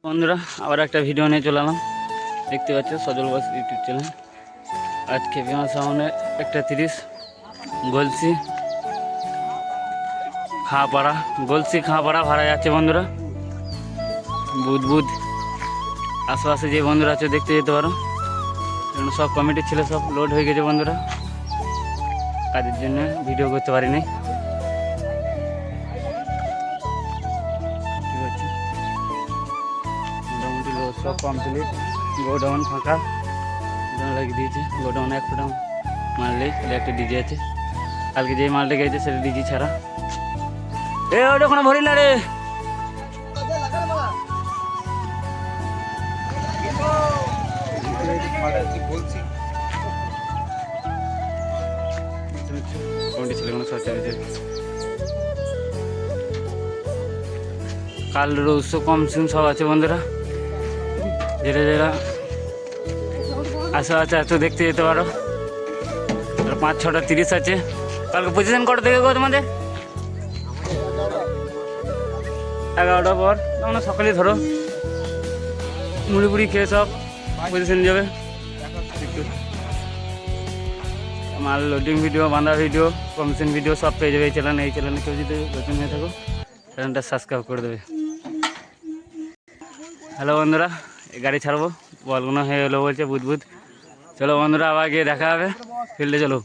বন্ধুরা আবার একটা ভিডিও নিয়ে চলে এলাম। দেখতে পাচ্ছ সজল বাস ইউটিউব চ্যানেল। আজকে বিমান সামনে 1:30 গলসি খাপাড়া ভাড়া যাচ্ছে বন্ধুরা। বুধ আশেপাশে যে বন্ধুরা আছে দেখতে যেতে পারো, কারণ সব কমিটির ছেলে সব লোড হয়ে গেছে বন্ধুরা, কাজের জন্য ভিডিও করতে পারিনি। ঠিক আছে, মোটামুটি লোড সব কমপ্লিট। গোডাউন ফাঁকা লাগিয়ে দিয়েছে। গোডাউনে 1 ফুটা মাল নেই, একটা ডিজি আছে। কালকে যে মালটা গেছে সেটা ডিজি ছাড়া। ওটা কোনো ভরি না রে। কাল রোজ কম সিন সব আছে বন্ধুরা, যেটা আশা আছে দেখতে যেতে পারো। 5-6টা 30 আছে। কালকে পজিশন কটা থেকে গো তোমাদের? 11টা পর, তখন সকালে ধরো মুড়ি খেয়ে সব পজিশন যাবে। মাল লোডিং ভিডিও, বাঁধা ভিডিও, কমিশন ভিডিও সব পেয়ে যাবে এই চ্যানেলে। কেউ যদি নতুন হয়ে থাকো চ্যানেলটা সাবস্ক্রাইব করে দেবে। হ্যালো বন্ধুরা, গাড়ি ছাড়বো, বলগুলো হয়ে এলো বলছে বুধ। চলো বন্ধুরা, আবার গিয়ে দেখা হবে ফিল্ডে। চলো।